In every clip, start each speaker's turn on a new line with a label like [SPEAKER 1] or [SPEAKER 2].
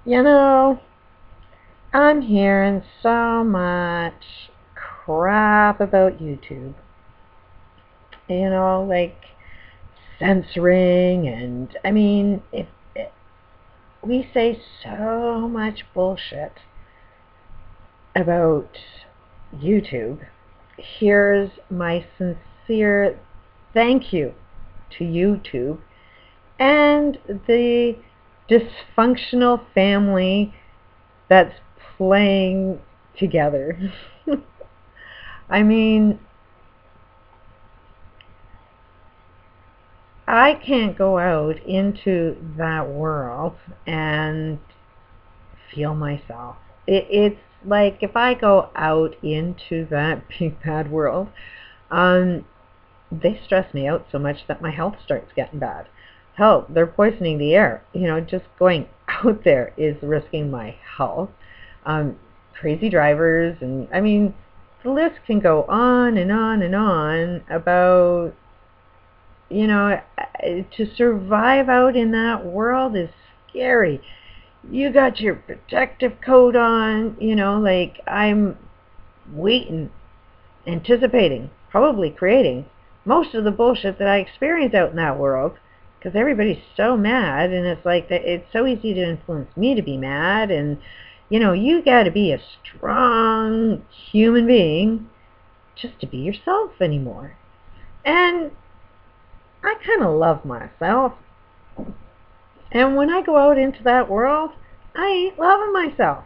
[SPEAKER 1] You know, I'm hearing so much crap about YouTube. Like censoring, and I mean, if we say so much bullshit about YouTube. Here's my sincere thank you to YouTube and the dysfunctional family that's playing together. I mean, I can't go out into that world and feel myself. It's like if I go out into that big bad world, um, they stress me out so much that my health starts getting bad. Hell, they're poisoning the air. Just going out there is risking my health. Um, Crazy drivers, and I mean, the list can go on and on and on about, to survive out in that world is scary. You got your protective coat on, like I'm waiting, anticipating, probably creating most of the bullshit that I experience out in that world, because everybody's so mad, and it's like it's so easy to influence me to be mad, and you got to be a strong human being just to be yourself anymore. And I kind of love myself, and when I go out into that world, I ain't loving myself.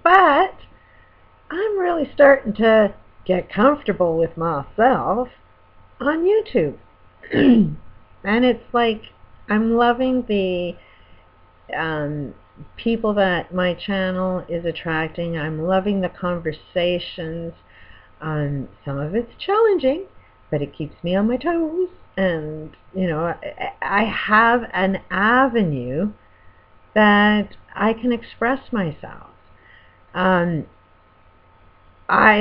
[SPEAKER 1] But I'm really starting to get comfortable with myself on YouTube. And it's like I'm loving the people that my channel is attracting. I'm loving the conversations. Some of it's challenging, but it keeps me on my toes. And, I have an avenue that I can express myself. I've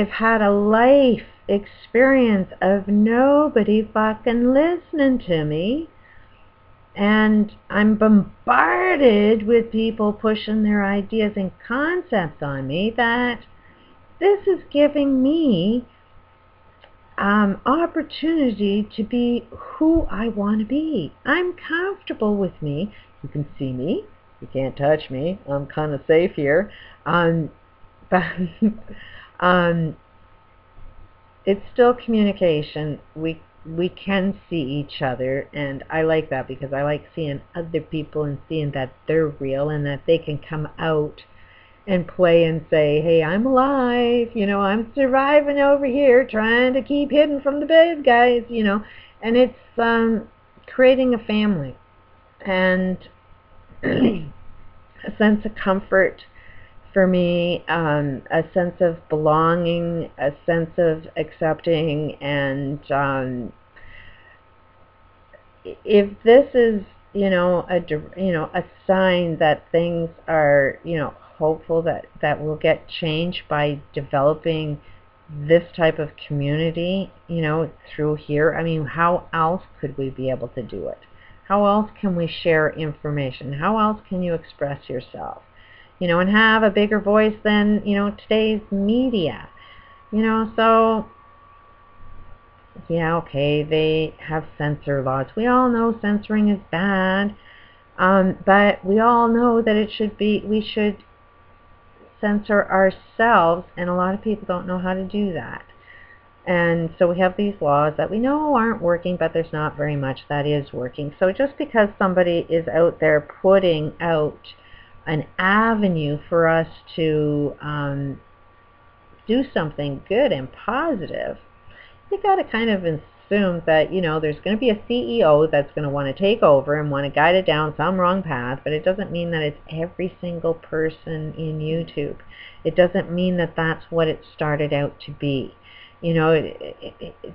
[SPEAKER 1] had a life experience of nobody fucking listening to me, and I'm bombarded with people pushing their ideas and concepts on me, that this is giving me opportunity to be who I want to be. I'm comfortable with me. You can see me. You can't touch me. I'm kind of safe here. But it's still communication. We can see each other, and I like that, because I like seeing other people and seeing that they're real and that they can come out and play and say, hey, I'm alive, I'm surviving over here, trying to keep hidden from the bad guys, and it's creating a family and a sense of comfort for me, a sense of belonging, a sense of accepting, and if this is, a sign that things are, hopeful, that we'll get change by developing this type of community, through here. I mean, how else could we be able to do it? How else can we share information? How else can you express yourself? And have a bigger voice than, today's media. So, yeah, okay, they have censor laws. We all know censoring is bad, but we all know that we should censor ourselves, and a lot of people don't know how to do that. And so we have these laws that we know aren't working, but there's not very much that is working. So just because somebody is out there putting out an avenue for us to do something good and positive, you got to kind of assume that, there's going to be a CEO that's going to want to take over and want to guide it down some wrong path, but it doesn't mean that it's every single person in YouTube. It doesn't mean that that's what it started out to be.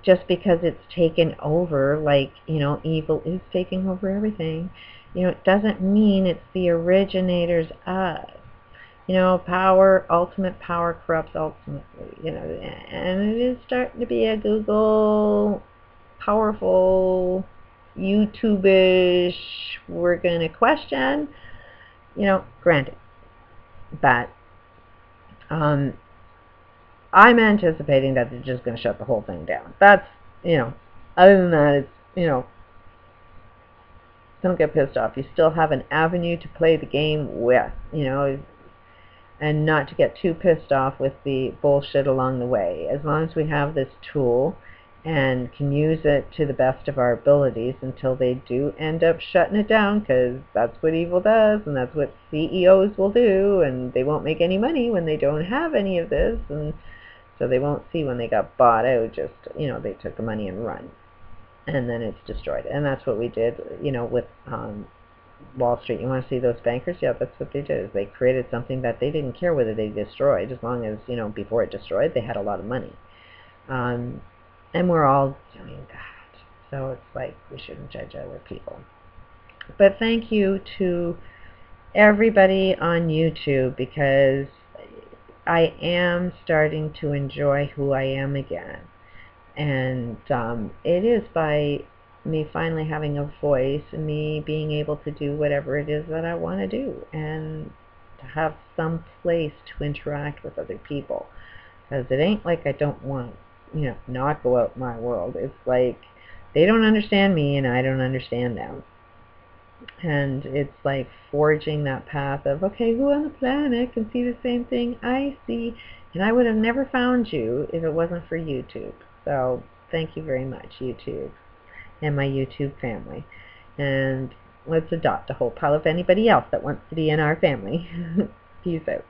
[SPEAKER 1] Just because it's taken over, like, evil is taking over everything, it doesn't mean it's the originators of. Ultimate power corrupts ultimately, and it is starting to be a Google, powerful, YouTube-ish, we're going to question granted. But I'm anticipating that they're just going to shut the whole thing down. That's, other than that, it's, don't get pissed off. You still have an avenue to play the game with, and not to get too pissed off with the bullshit along the way. As long as we have this tool and can use it to the best of our abilities until they do end up shutting it down, because that's what evil does, and that's what CEOs will do, and they won't make any money when they don't have any of this, and so they won't see when they got bought out, just, they took the money and run, and then it's destroyed. And that's what we did, with Wall Street. You want to see those bankers? Yeah, that's what they did. Is they created something that they didn't care whether they destroyed, as long as, before it destroyed, they had a lot of money. And we're all doing that. So it's like we shouldn't judge other people. But thank you to everybody on YouTube, because I am starting to enjoy who I am again. And it is by me finally having a voice and me being able to do whatever it is that I want to do, and to have some place to interact with other people. Because it ain't like I don't want, not go out in my world. It's like they don't understand me and I don't understand them. And it's like forging that path of, okay, who on the planet can see the same thing I see? And I would have never found you if it wasn't for YouTube. So thank you very much, YouTube, and my YouTube family. And let's adopt a whole pile of anybody else that wants to be in our family. Peace out.